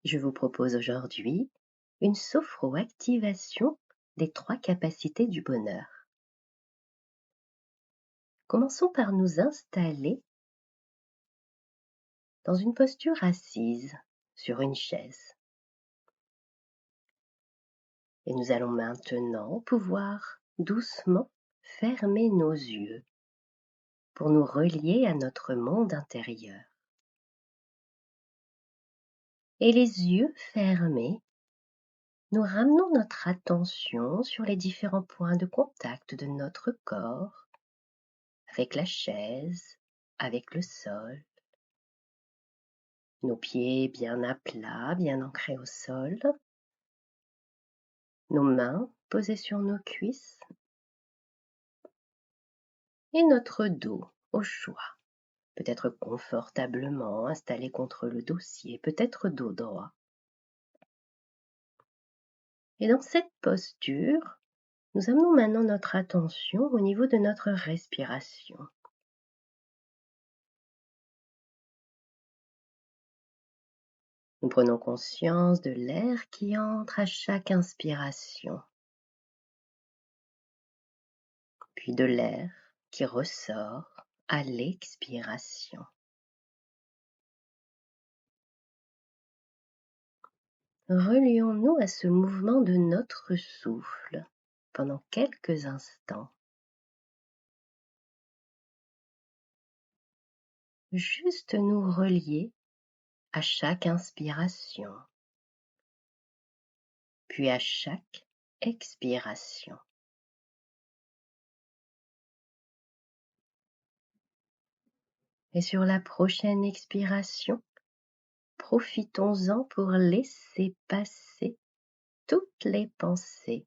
Je vous propose aujourd'hui une sophroactivation des 3 capacités du bonheur. Commençons par nous installer dans une posture assise sur une chaise. Et nous allons maintenant pouvoir doucement fermer nos yeux pour nous relier à notre monde intérieur. Et les yeux fermés, nous ramenons notre attention sur les différents points de contact de notre corps avec la chaise, avec le sol. Nos pieds bien à plat, bien ancrés au sol. Nos mains posées sur nos cuisses. Et notre dos au choix. Peut-être confortablement installé contre le dossier, peut-être dos droit. Et dans cette posture, nous amenons maintenant notre attention au niveau de notre respiration. Nous prenons conscience de l'air qui entre à chaque inspiration, puis de l'air qui ressort à l'expiration. Relions-nous à ce mouvement de notre souffle pendant quelques instants. Juste nous relier à chaque inspiration, puis à chaque expiration. Et sur la prochaine expiration, profitons-en pour laisser passer toutes les pensées,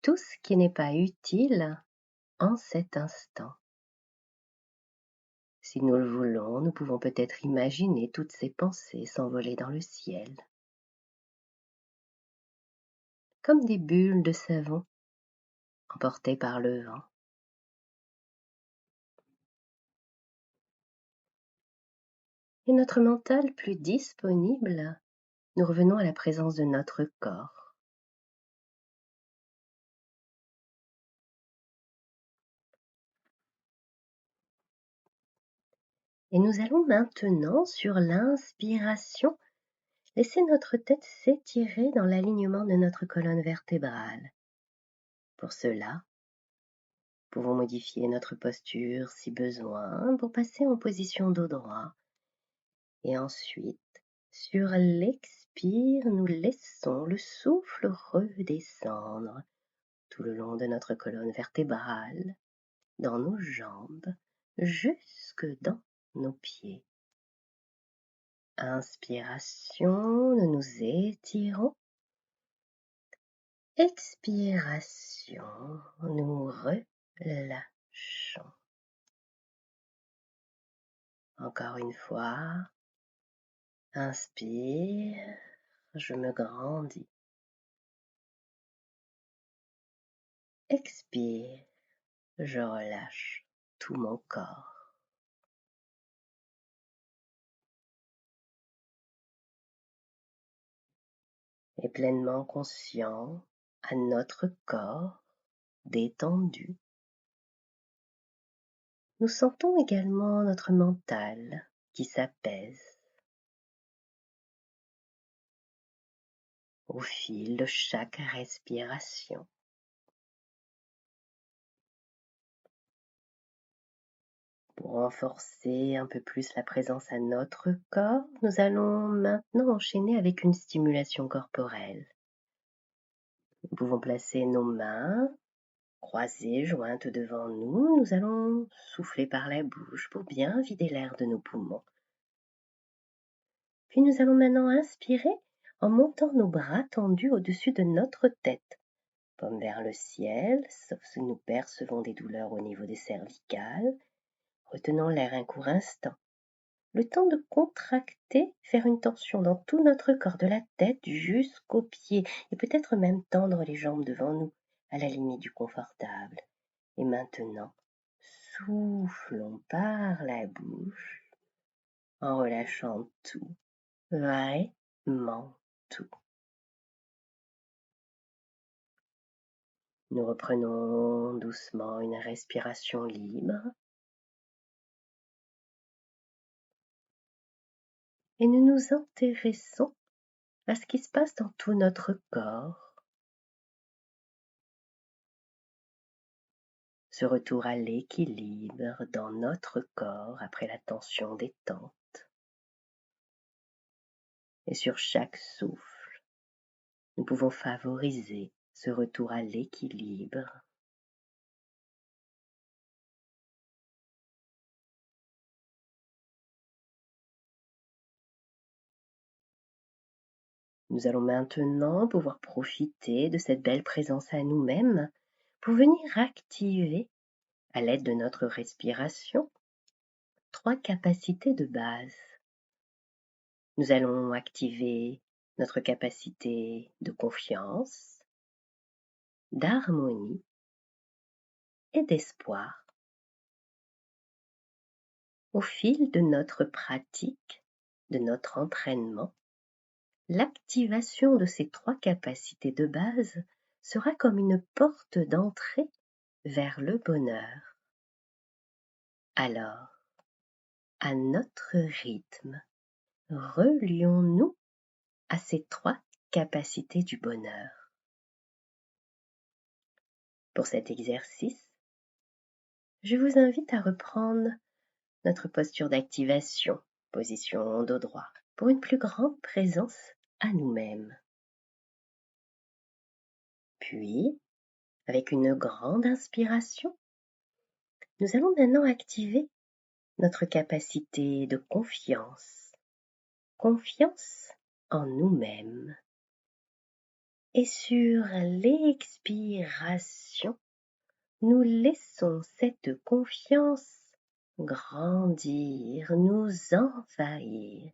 tout ce qui n'est pas utile en cet instant. Si nous le voulons, nous pouvons peut-être imaginer toutes ces pensées s'envoler dans le ciel, comme des bulles de savon emportées par le vent. Et notre mental plus disponible, nous revenons à la présence de notre corps. Et nous allons maintenant, sur l'inspiration, laisser notre tête s'étirer dans l'alignement de notre colonne vertébrale. Pour cela, nous pouvons modifier notre posture si besoin pour passer en position dos droit. Et ensuite, sur l'expire, nous laissons le souffle redescendre tout le long de notre colonne vertébrale, dans nos jambes, jusque dans nos pieds. Inspiration, nous nous étirons. Expiration, nous relâchons. Encore une fois, inspire, je me grandis. Expire, je relâche tout mon corps. Et pleinement conscient à notre corps détendu, nous sentons également notre mental qui s'apaise au fil de chaque respiration. Pour renforcer un peu plus la présence à notre corps, nous allons maintenant enchaîner avec une stimulation corporelle. Nous pouvons placer nos mains croisées, jointes devant nous. Nous allons souffler par la bouche pour bien vider l'air de nos poumons. Puis nous allons maintenant inspirer en montant nos bras tendus au-dessus de notre tête, paume vers le ciel, sauf si nous percevons des douleurs au niveau des cervicales. Retenons l'air un court instant. Le temps de contracter, faire une tension dans tout notre corps, de la tête jusqu'aux pieds, et peut-être même tendre les jambes devant nous, à la limite du confortable. Et maintenant, soufflons par la bouche, en relâchant tout. Vrai tout. Nous reprenons doucement une respiration libre et nous nous intéressons à ce qui se passe dans tout notre corps. Ce retour à l'équilibre dans notre corps après la tension détente. Et sur chaque souffle, nous pouvons favoriser ce retour à l'équilibre. Nous allons maintenant pouvoir profiter de cette belle présence à nous-mêmes pour venir activer, à l'aide de notre respiration, 3 capacités de base. Nous allons activer notre capacité de confiance, d'harmonie et d'espoir. Au fil de notre pratique, de notre entraînement, l'activation de ces 3 capacités de base sera comme une porte d'entrée vers le bonheur. Alors, à notre rythme, relions-nous à ces 3 capacités du bonheur. Pour cet exercice, je vous invite à reprendre notre posture d'activation, position dos droit, pour une plus grande présence à nous-mêmes. Puis, avec une grande inspiration, nous allons maintenant activer notre capacité de confiance, confiance en nous-mêmes. Et sur l'expiration, nous laissons cette confiance grandir, nous envahir.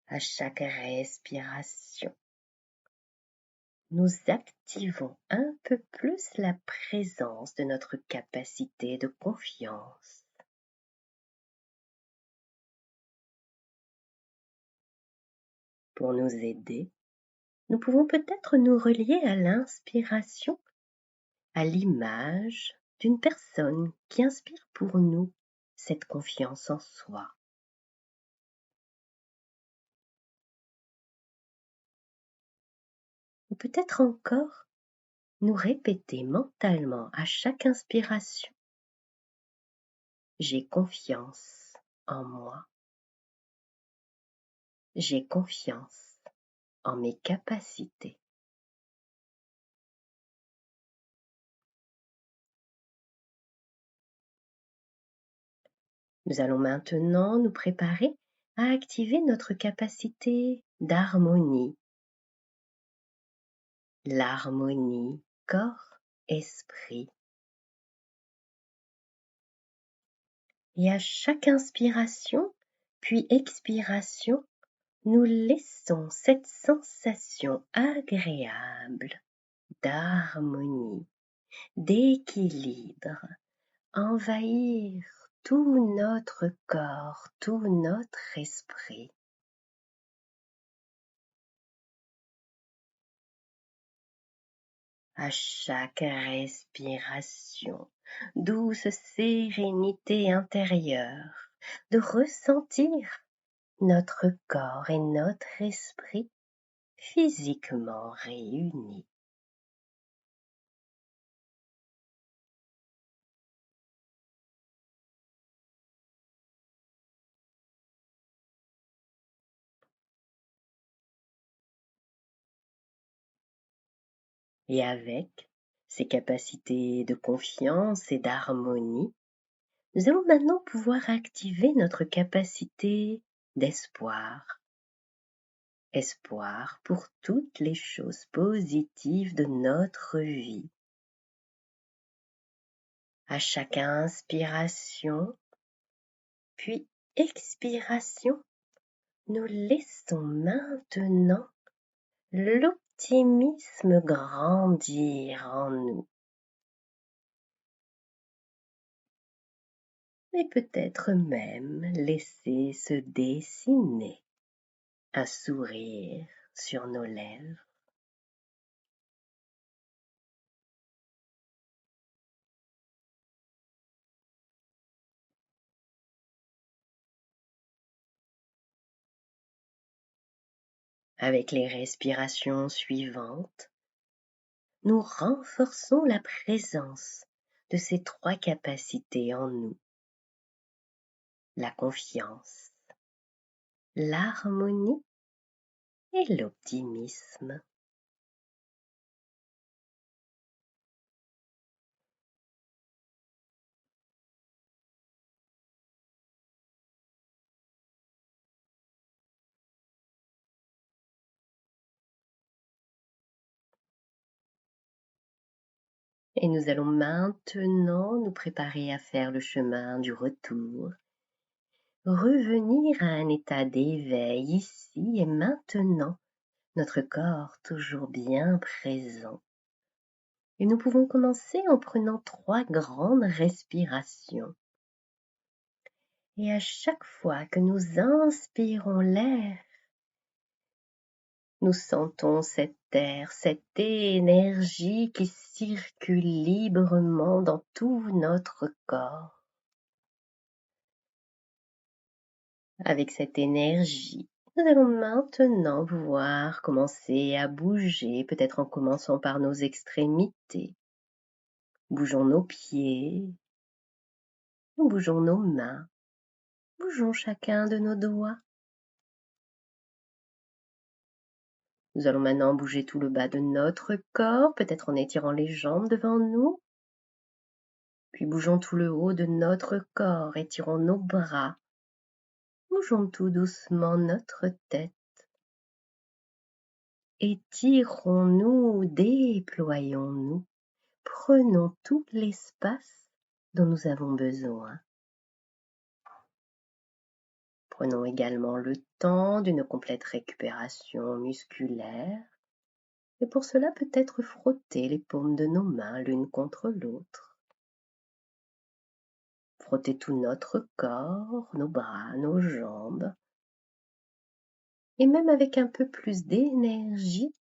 À chaque respiration, nous activons un peu plus la présence de notre capacité de confiance. Pour nous aider, nous pouvons peut-être nous relier à l'inspiration, à l'image d'une personne qui inspire pour nous cette confiance en soi. Ou peut-être encore nous répéter mentalement à chaque inspiration: j'ai confiance en moi. J'ai confiance en mes capacités. Nous allons maintenant nous préparer à activer notre capacité d'harmonie. L'harmonie corps-esprit. Et à chaque inspiration, puis expiration, nous laissons cette sensation agréable d'harmonie, d'équilibre envahir tout notre corps, tout notre esprit. À chaque respiration, douce sérénité intérieure, de ressentir notre corps et notre esprit physiquement réunis. Et avec ces capacités de confiance et d'harmonie, nous allons maintenant pouvoir activer notre capacité d'espoir. Espoir pour toutes les choses positives de notre vie. À chaque inspiration, puis expiration, nous laissons maintenant l'optimisme grandir en nous. et peut-être même laisser se dessiner un sourire sur nos lèvres. Avec les respirations suivantes, nous renforçons la présence de ces 3 capacités en nous: la confiance, l'harmonie et l'optimisme. Et nous allons maintenant nous préparer à faire le chemin du retour. Revenir à un état d'éveil ici et maintenant, notre corps toujours bien présent. Et nous pouvons commencer en prenant 3 grandes respirations. Et à chaque fois que nous inspirons l'air, nous sentons cet air, cette énergie qui circule librement dans tout notre corps. Avec cette énergie, nous allons maintenant pouvoir commencer à bouger, peut-être en commençant par nos extrémités. Bougeons nos pieds, nous bougeons nos mains, bougeons chacun de nos doigts. Nous allons maintenant bouger tout le bas de notre corps, peut-être en étirant les jambes devant nous. Puis bougeons tout le haut de notre corps, étirons nos bras. Bougeons tout doucement notre tête. Étirons-nous, déployons-nous. Prenons tout l'espace dont nous avons besoin. Prenons également le temps d'une complète récupération musculaire. Et pour cela, peut-être frotter les paumes de nos mains l'une contre l'autre. Frotter tout notre corps, nos bras, nos jambes. Et même avec un peu plus d'énergie,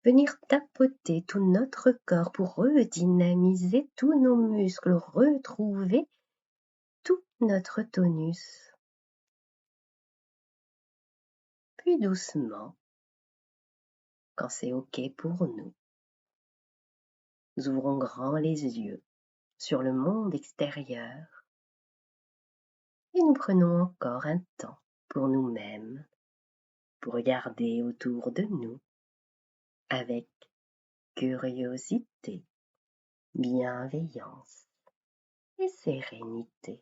venir tapoter tout notre corps pour redynamiser tous nos muscles, retrouver tout notre tonus. Puis doucement, quand c'est OK pour nous, nous ouvrons grand les yeux sur le monde extérieur et nous prenons encore un temps pour nous-mêmes, pour regarder autour de nous avec curiosité, bienveillance et sérénité.